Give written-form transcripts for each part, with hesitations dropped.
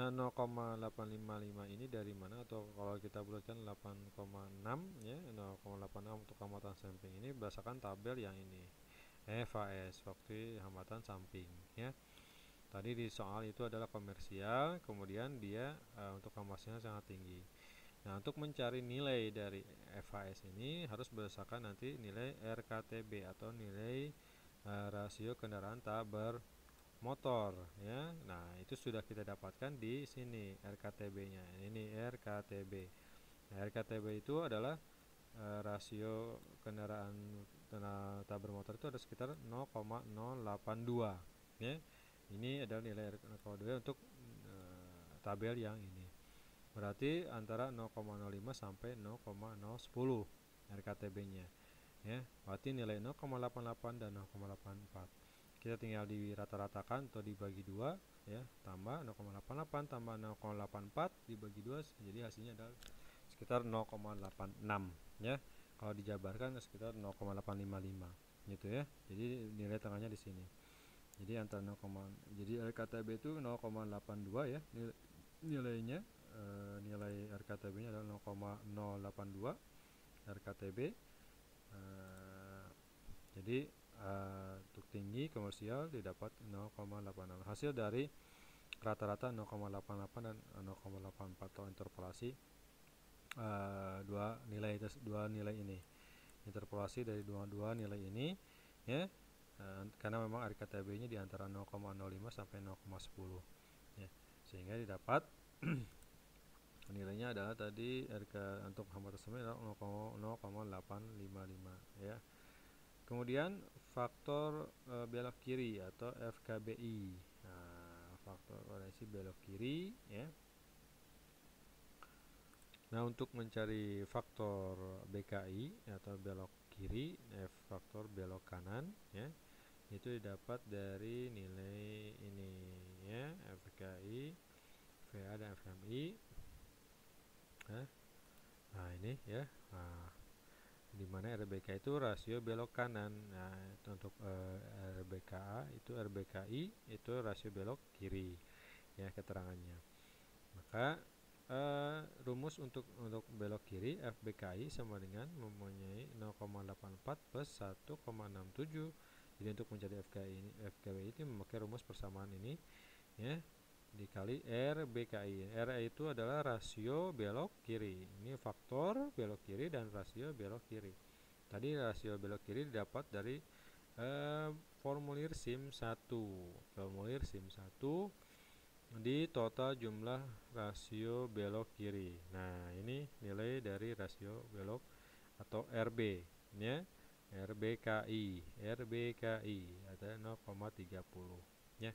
Nah, 0,855 ini dari mana, atau kalau kita bulatkan 8,6 ya, 0,86 untuk hambatan samping ini berdasarkan tabel yang ini. FAS, waktu hambatan samping ya. Tadi di soal itu adalah komersial, kemudian dia untuk hambatannya sangat tinggi. Nah, untuk mencari nilai dari FAS ini harus berdasarkan nanti nilai RKTB atau nilai rasio kendaraan tak bermotor ya. Nah, itu sudah kita dapatkan di sini RKTB-nya. Ini RKTB. Nah, RKTB itu adalah rasio kendaraan tak bermotor itu ada sekitar 0,082 ya. Ini adalah nilai RKTB untuk tabel yang ini. Berarti antara 0,05 sampai 0,010 RKTB-nya ya. Berarti nilai 0,88 dan 0,84. Kita tinggal dirata-ratakan atau dibagi 2 ya, tambah 0,88 tambah 0,84 dibagi 2, jadi hasilnya adalah sekitar 0,86 ya. Kalau dijabarkan sekitar 0,855 gitu ya. Jadi nilai tengahnya di sini. Jadi antara 0, jadi RKTB itu 0,82 ya nilainya. Nilai RKTB-nya adalah 0,082 RKTB. Jadi untuk tinggi komersial didapat 0,86. Hasil dari rata-rata 0,88 dan 0,84 atau interpolasi dua nilai ini. Interpolasi dari dua nilai ini ya. Karena memang RKTB-nya di antara 0,05 sampai 0,10 ya. Sehingga didapat nilainya adalah tadi RK untuk hambatan samping adalah 0,855 ya. Kemudian faktor belok kiri atau FKBI. Nah, faktor koreksi belok kiri ya. Nah, untuk mencari faktor BKI atau belok kiri, faktor belok kanan ya, itu didapat dari nilai ini ya, FKI, VA dan FMI. Nah, ini ya. Nah, di mana RBK itu rasio belok kanan. Nah, itu untuk RBKA itu RBKI itu rasio belok kiri ya keterangannya. Maka rumus untuk belok kiri FBKI sama dengan mempunyai 0,84 plus 1,67. Jadi untuk mencari FKBI itu memakai rumus persamaan ini ya, dikali RBKI. R itu adalah rasio belok kiri. Ini faktor belok kiri dan rasio belok kiri. Tadi rasio belok kiri didapat dari formulir SIM 1. Formulir SIM 1 di total jumlah rasio belok kiri. Nah, ini nilai dari rasio belok atau RB ya. RBKI ada 0,30 ya.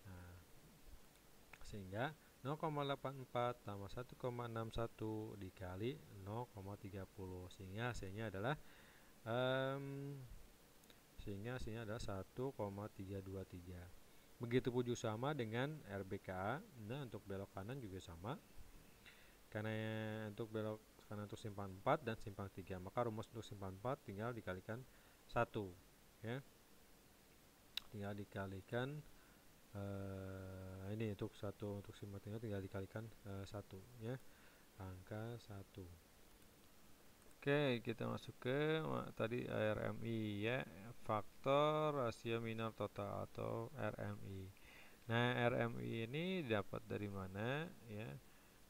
Nah, sehingga 0,84 tambah 1,61 dikali 0,30 sehingga hasilnya adalah 1,323. Begitu pun juga sama dengan RBKA. Nah, untuk belok kanan juga sama. Karena untuk belok kanan untuk simpang 4 dan simpang 3, maka rumus untuk simpang 4 tinggal dikalikan 1 ya. Tinggal dikalikan ini untuk simpang 3 tinggal dikalikan 1 ya. Angka 1. Oke, kita masuk ke tadi RMI ya, faktor rasio minor total atau RMI. Nah, RMI ini dapat dari mana ya?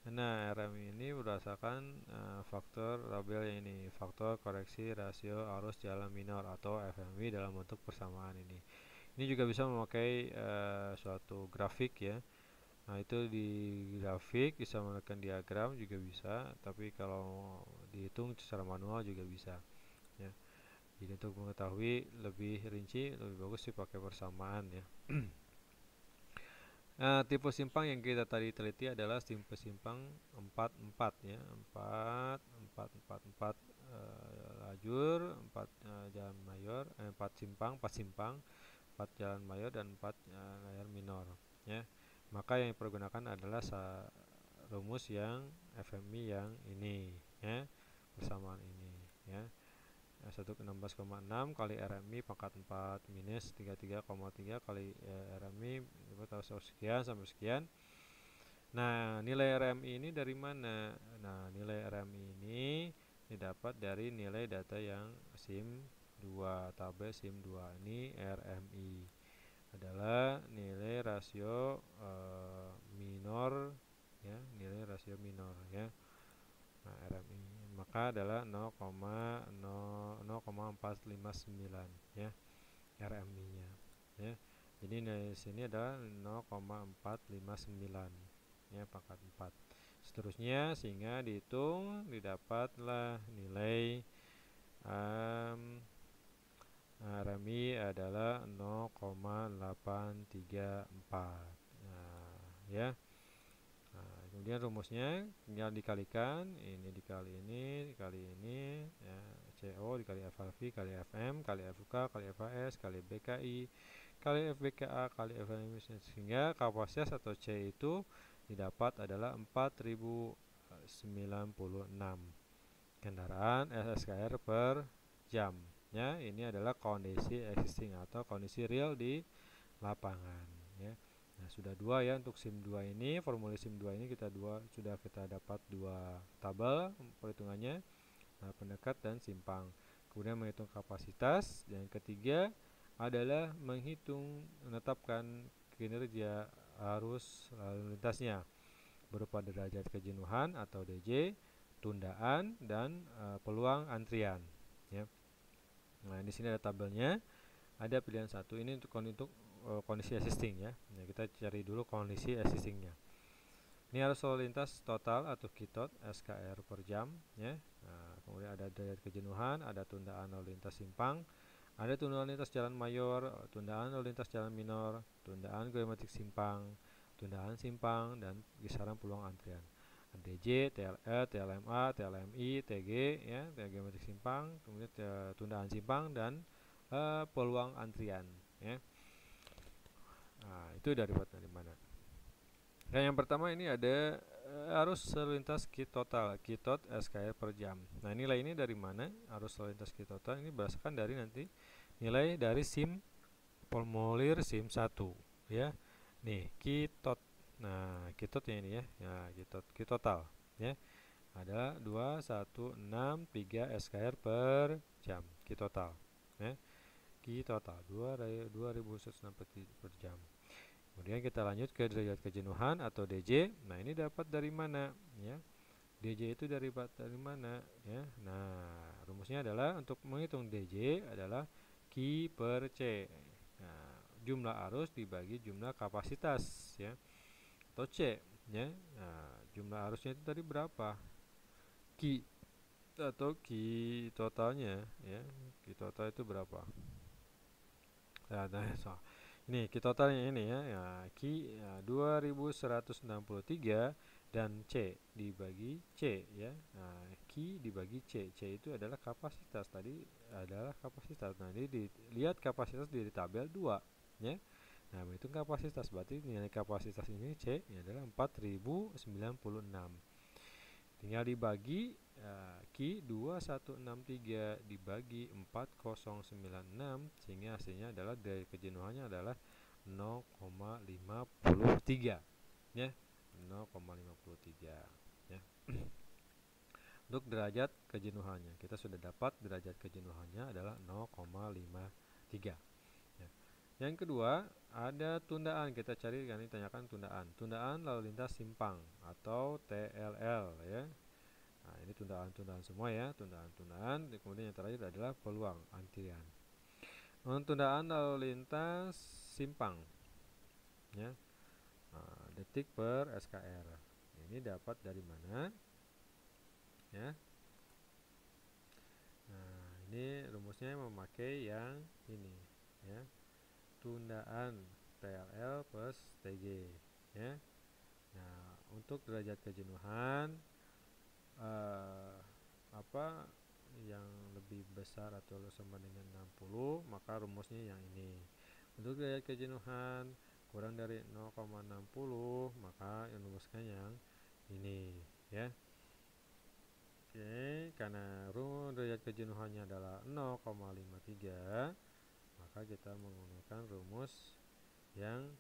Nah, RMI ini berdasarkan faktor tabel yang ini, faktor koreksi rasio arus jalan minor atau FMI dalam bentuk persamaan ini. Ini juga bisa memakai suatu grafik ya. Nah, itu di grafik bisa menggunakan diagram juga bisa, tapi kalau dihitung secara manual juga bisa ya. Jadi untuk mengetahui lebih rinci lebih bagus sih pakai persamaan ya. Tipe simpang yang kita tadi teliti adalah tipe simpang 4 ya, 4 lajur, 4 jalan mayor, 4 simpang, 4 jalan mayor dan 4 layar minor ya. Maka yang dipergunakan adalah rumus yang FMI yang ini ya, persamaan ini ya. 116,6 kali RMI pangkat 4 minus 33,3 kali RMI tahu sekian sampai sekian. Nah, nilai RMI ini dari mana? Nah, nilai RMI ini didapat dari nilai data yang SIM2, tabel SIM2. Ini RMI adalah nilai rasio minor, ya, nilai rasio minor, ya. Nah, RMI maka adalah 0,459, ya, RMI-nya, ya. Jadi dari sini adalah 0,459, ya, pangkat 4. Seterusnya sehingga dihitung didapatlah nilai RMI adalah 0,834. Nah, ya. Nah, kemudian rumusnya tinggal dikalikan, ini dikali ini dikali ini, ya, CO dikali FLV kali FM kali FK kali FAS kali BKI kali FBKA kali FMI, sehingga kapasitas atau C itu didapat adalah 4096 kendaraan SSKR per jam, ya. Ini adalah kondisi existing atau kondisi real di lapangan, ya. Nah, sudah dua, ya, untuk SIM2 ini, formulir SIM2 ini sudah kita dapat dua tabel perhitungannya, pendekat dan simpang. Kemudian menghitung kapasitas, dan yang ketiga adalah menetapkan kinerja arus lalu lintasnya berupa derajat kejenuhan atau DJ, tundaan, dan peluang antrian, ya. Nah, di sini ada tabelnya, ada pilihan satu ini untuk kondisi existing, ya. Nah, kita cari dulu kondisi existingnya. Ini arus lalu lintas total atau kitot SKR per jam, ya. Nah, kemudian ada derajat kejenuhan, ada tundaan lalu lintas simpang, ada tundaan lintas jalan mayor, tundaan lalu lintas jalan minor, tundaan geometrik simpang, tundaan simpang, dan kisaran peluang antrian. DJ, TLE, TLMA, TLMI, TG, ya, geometrik simpang, kemudian tundaan simpang, dan peluang antrian, ya. Nah, itu dari mana? Nah, yang pertama ini ada arus lalu lintas kit total, kitot SKR per jam. Nah, nilai ini dari mana? Arus lalu lintas kit total ini berdasarkan dari nanti nilai dari formulir SIM 1, ya. Nih, kitot. Nah, kitotnya ini, ya. Nah, kit total, ya. Ada 2163 SKR per jam, kit total, ya. Kit total 2160 per jam. Kemudian kita lanjut ke derajat kejenuhan atau DJ. Nah, ini dapat dari mana, ya? DJ itu dari mana, ya? Nah, rumusnya adalah untuk menghitung DJ adalah Q per C. Nah, jumlah arus dibagi jumlah kapasitas, ya, atau C, ya. Nah, jumlah arusnya itu tadi berapa? Q atau Q totalnya, ya. Q total itu berapa? Nah, ini Q totalnya ini, ya, Q 2163 dan C dibagi C, ya. Nah, Q dibagi C. C itu adalah kapasitas, tadi adalah kapasitas. Nah, ini dilihat kapasitas di tabel 2, ya. Nah, menghitung kapasitas berarti nilai kapasitas ini C ini adalah 4096. Tinggal dibagi Q 2163 dibagi 4096, sehingga hasilnya adalah dari kejenuhannya adalah 0,53, ya. 0,53, ya. Untuk derajat kejenuhannya kita sudah dapat derajat kejenuhannya adalah 0,53, ya. Yang kedua ada tundaan, kita cari, kan ini tanyakan tundaan lalu lintas simpang atau TLL, ya. Nah, ini tundaan semua, ya, tundaan. Kemudian yang terakhir adalah peluang antrian. Untuk tundaan lalu lintas simpang, ya. Nah, detik per SKR. Ini dapat dari mana, ya? Nah, ini rumusnya memakai yang ini, ya. Tundaan TLL plus TG, ya. Nah, untuk derajat kejenuhan apa yang lebih besar atau sama dengan 60, maka rumusnya yang ini. Untuk derajat kejenuhan kurang dari 0,60, maka rumuskan yang ini, ya. Oke, karena derajat kejenuhannya adalah 0,53, maka kita menggunakan rumus yang